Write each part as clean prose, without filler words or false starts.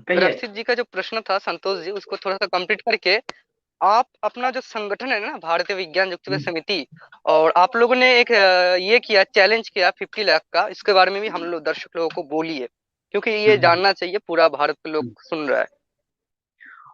कहिए। रक्षित जी का जो प्रश्न था संतोष जी, उसको थोड़ा सा कंप्लीट करके आप अपना जो संगठन है ना, भारतीय विज्ञान युक्त समिति, और आप लोगों ने एक ये किया, चैलेंज किया 50 लाख का, इसके बारे में भी हम लोग दर्शक लोगों को बोलिए, क्योंकि ये हम्म, जानना चाहिए, पूरा भारत के लोग सुन रहा है।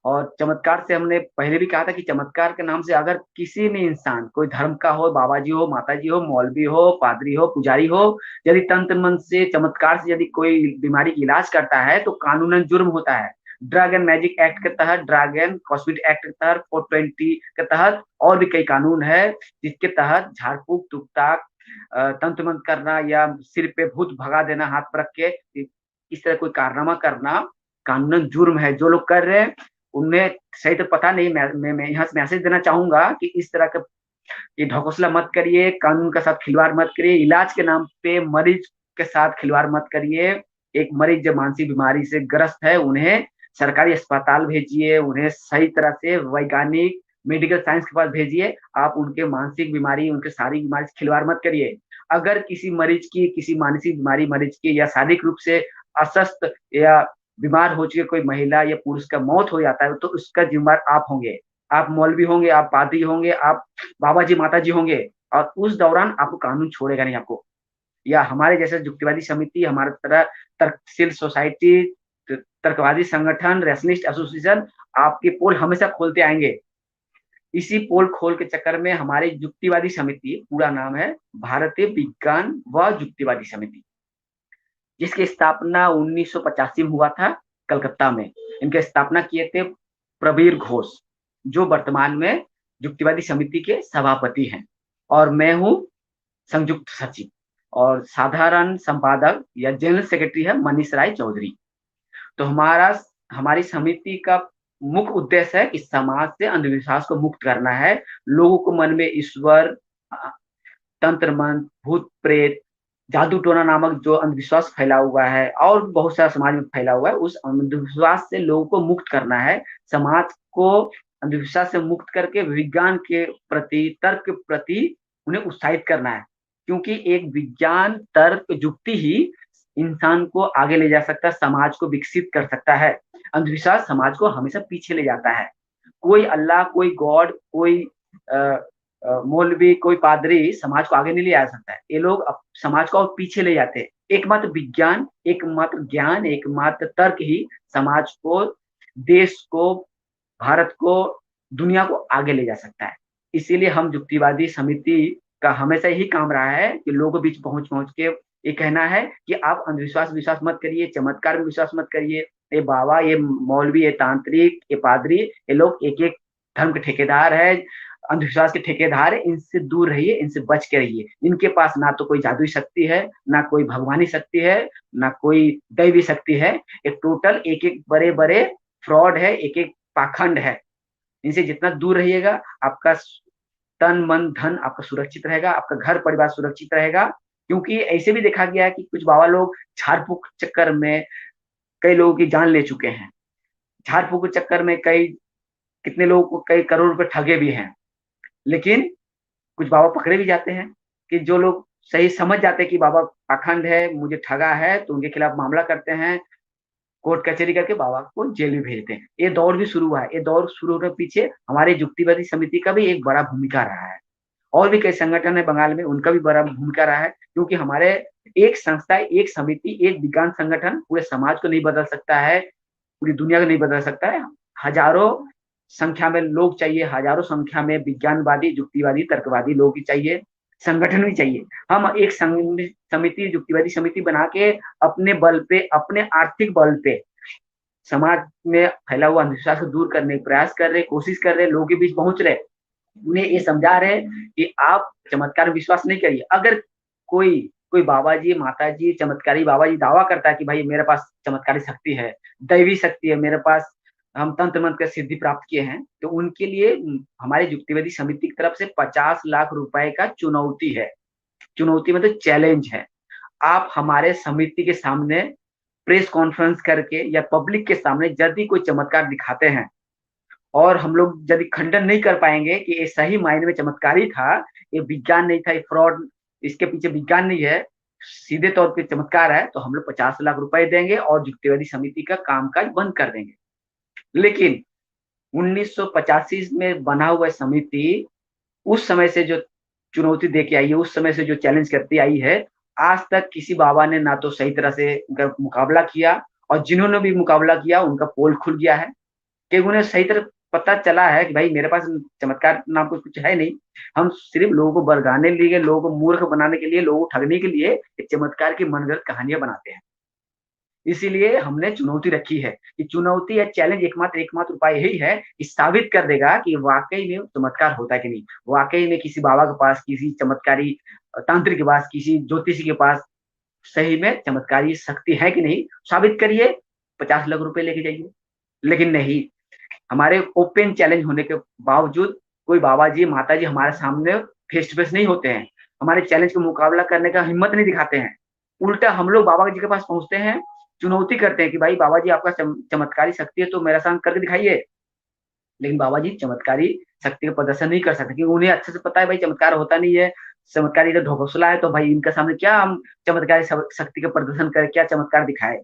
और चमत्कार से हमने पहले भी कहा था कि चमत्कार के नाम से अगर किसी भी इंसान, कोई धर्म का हो, बाबा जी हो, माता जी हो, मौलवी हो, पादरी हो, पुजारी हो, यदि तंत्र मंत्र से, चमत्कार से यदि कोई बीमारी की इलाज करता है तो कानूनन जुर्म होता है। ड्रग एंड मैजिक एक्ट के तहत, ड्रग एंड कॉस्मेटिक एक्ट के तहत, 420 के तहत, और भी कई कानून है जिसके तहत झाड़ फूक, तुकताक, तंत्र मंत्र करना या सिर पे भूत भगा देना हाथ पर रख के, इस तरह कोई कारनामा करना कानूनन जुर्म है। जो लोग कर रहे हैं उनमें सही तो पता नहीं। मैं यहाँ से मैसेज देना चाहूंगा कि इस तरह का ये ढकोसला मत करिए, कानून के साथ खिलवाड़ मत करिए, इलाज के नाम पे मरीज के साथ खिलवाड़ मत करिए। एक मरीज जो मानसिक बीमारी से ग्रस्त है उन्हें सरकारी अस्पताल भेजिए, उन्हें सही तरह से वैज्ञानिक मेडिकल साइंस के पास भेजिए। आप उनके मानसिक बीमारी, उनके शारीरिक बीमारी से खिलवाड़ मत करिए। अगर किसी मरीज की, किसी मानसिक बीमारी मरीज की, या शारीरिक रूप से अस्वस्थ या बीमार हो चुके कोई महिला या पुरुष का मौत हो जाता है तो उसका जिम्मेदार आप होंगे। आप मौलवी होंगे, आप पादरी होंगे, आप बाबा जी माता जी होंगे, और उस दौरान आपको कानून छोड़ेगा नहीं आपको। या हमारे जैसे युक्तिवादी समिति, हमारे तरह तर्कशील सोसाइटी, तर्कवादी संगठन, रैशनिस्ट एसोसिएशन आपके पोल हमेशा खोलते आएंगे। इसी पोल खोल के चक्कर में हमारी युक्तिवादी समिति, पूरा नाम है भारतीय विज्ञान व युक्तिवादी समिति, जिसकी स्थापना 1985 में हुआ था कलकत्ता में। इनके स्थापना किए थे प्रवीर घोष, जो वर्तमान में युक्तिवादी समिति के सभापति हैं। और मैं हूँ संयुक्त सचिव, और साधारण संपादक या जनरल सेक्रेटरी है मनीष राय चौधरी। तो हमारी समिति का मुख्य उद्देश्य है कि समाज से अंधविश्वास को मुक्त करना है। लोगों को मन में ईश्वर, तंत्र मंत्र, भूत प्रेत, जादू टोना नामक जो अंधविश्वास फैला हुआ है और बहुत सारा समाज में फैला हुआ है, उस अंधविश्वास से लोगों को मुक्त करना है। समाज को अंधविश्वास से मुक्त करके विज्ञान के प्रति, तर्क के प्रति उन्हें उत्साहित करना है। क्योंकि एक विज्ञान, तर्क, युक्ति ही इंसान को आगे ले जा सकता है, समाज को विकसित कर सकता है। अंधविश्वास समाज को हमेशा पीछे ले जाता है। कोई अल्लाह, कोई गॉड, कोई मौलवी, कोई पादरी समाज को आगे नहीं ले आ सकता है। ये लोग समाज को और पीछे ले जाते हैं। एकमात्र विज्ञान, एकमात्र ज्ञान, एकमात्र तर्क ही समाज को, देश को, भारत को, दुनिया को आगे ले जा सकता है। इसीलिए हम युक्तिवादी समिति का हमेशा यही काम रहा है कि लोगों के बीच पहुंच पहुंच के ये कहना है कि आप अंधविश्वास विश्वास मत करिए, चमत्कार में विश्वास मत करिए। ये बाबा, ये मौलवी, ये तांत्रिक, ये पादरी, ये लोग एक एक धर्म के ठेकेदार है, अंधविश्वास के ठेकेदार है। इनसे दूर रहिए, इनसे बच के रहिए। इनके पास ना तो कोई जादुई शक्ति है, ना कोई भगवानी शक्ति है, ना कोई दैवी शक्ति है। एक टोटल एक एक बड़े बड़े फ्रॉड है, एक एक पाखंड है। इनसे जितना दूर रहिएगा, आपका तन मन धन आपका सुरक्षित रहेगा, आपका घर परिवार सुरक्षित रहेगा। क्योंकि ऐसे भी देखा गया है कि कुछ बाबा लोग झाड़ फूक चक्कर में कई लोगों की जान ले चुके हैं। झाड़ फूक के चक्कर में कई, कितने लोगों को कई करोड़ रुपए ठगे भी हैं। लेकिन कुछ बाबा पकड़े भी जाते हैं कि जो लोग सही समझ जाते हैं कि बाबा पाखंड है, मुझे ठगा है, तो उनके खिलाफ मामला करते हैं, कोर्ट कचहरी करके बाबा को जेल में भेजते हैं। ये दौर भी शुरू हुआ है। ये दौर शुरू होने के पीछे हमारे युक्तिवादी समिति का भी एक बड़ा भूमिका रहा है। और भी कई संगठन है बंगाल में, उनका भी बड़ा भूमिका रहा है। क्योंकि हमारे एक संस्था, एक समिति, एक विज्ञान संगठन पूरे समाज को नहीं बदल सकता है, पूरी दुनिया को नहीं बदल सकता है। हजारों संख्या में लोग चाहिए, हजारों संख्या में विज्ञानवादी, युक्तिवादी, तर्कवादी लोग भी चाहिए, संगठन भी चाहिए। हम एक समिति, युक्तिवादी समिति बना के अपने बल पे, अपने आर्थिक बल पे समाज में फैला हुआ अंधविश्वास को दूर करने का प्रयास कर रहे, कोशिश कर रहे, लोगों के बीच पहुंच रहे, उन्हें ये समझा रहे कि आप चमत्कार में विश्वास नहीं करिए। अगर कोई कोई बाबा जी, माता जी, चमत्कारी बाबा जी दावा करता है कि भाई मेरे पास चमत्कारी शक्ति है, दैवी शक्ति है मेरे पास, हम तंत्र मंत्र का सिद्धि प्राप्त किए हैं, तो उनके लिए हमारे युक्तिवादी समिति की तरफ से 50 लाख रुपए का चुनौती है। चुनौती मतलब चैलेंज है। आप हमारे समिति के सामने प्रेस कॉन्फ्रेंस करके या पब्लिक के सामने यदि कोई चमत्कार दिखाते हैं, और हम लोग यदि खंडन नहीं कर पाएंगे कि ये सही मायने में चमत्कारी था, ये विज्ञान नहीं था, ये फ्रॉड, इसके पीछे विज्ञान नहीं है, सीधे तौर पे चमत्कार है तो हम लोग 50 लाख रुपए देंगे और युक्तिवादी समिति का कामकाज बंद कर देंगे। लेकिन 1985 में बना हुआ समिति उस समय से जो चुनौती दे के आई है, उस समय से जो चैलेंज करती आई है, आज तक किसी बाबा ने ना तो सही तरह से उनका मुकाबला किया, और जिन्होंने भी मुकाबला किया उनका पोल खुल गया है, कि उन्हें सही तरह पता चला है कि भाई मेरे पास चमत्कार नाम को कुछ है नहीं। हम सिर्फ लोगों को बरगाने के लिए, लोगों को मूर्ख बनाने के लिए, लोगों को ठगने के लिए चमत्कार की मनगढ़ंत कहानियां बनाते हैं। इसीलिए हमने चुनौती रखी है कि चुनौती या चैलेंज एकमात्र एकमात्र उपाय यही है कि साबित कर देगा कि वाकई में चमत्कार होता है कि नहीं, वाकई में किसी बाबा के पास, किसी चमत्कारी तांत्रिक के पास, किसी ज्योतिषी के पास सही में चमत्कारी शक्ति है कि नहीं, साबित करिए, 50 लाख रुपए लेके जाइए। लेकिन नहीं, हमारे ओपन चैलेंज होने के बावजूद कोई बाबा जी माता जी हमारे सामने फेस टू फेस नहीं होते हैं, हमारे चैलेंज का मुकाबला करने का हिम्मत नहीं दिखाते हैं। उल्टा हम लोग बाबा जी के पास पहुंचते हैं, चुनौती करते हैं कि भाई बाबा जी आपका चमत्कारी शक्ति है तो मेरा साथ करके दिखाइए। लेकिन बाबा जी चमत्कारी शक्ति का प्रदर्शन नहीं कर सकते, क्योंकि उन्हें अच्छे से पता है भाई चमत्कार होता नहीं है, चमत्कारी तो ढोकसला है, तो भाई इनके सामने क्या हम चमत्कारी शक्ति का प्रदर्शन करें, क्या चमत्कार दिखाए।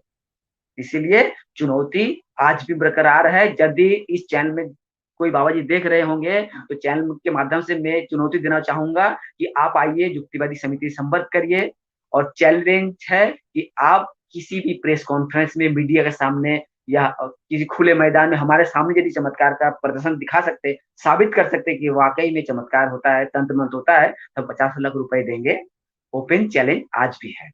इसीलिए चुनौती आज भी बरकरार है। यदि इस चैनल में कोई बाबा जी देख रहे होंगे तो चैनल के माध्यम से मैं चुनौती देना चाहूंगा कि आप आइए, युक्तिवादी समिति से संपर्क करिए, और चैलेंज है कि आप किसी भी प्रेस कॉन्फ्रेंस में मीडिया के सामने या किसी खुले मैदान में हमारे सामने यदि चमत्कार का प्रदर्शन दिखा सकते, साबित कर सकते कि वाकई में चमत्कार होता है, तंत्र मंत्र होता है, तो 50 लाख रुपए देंगे। ओपन चैलेंज आज भी है।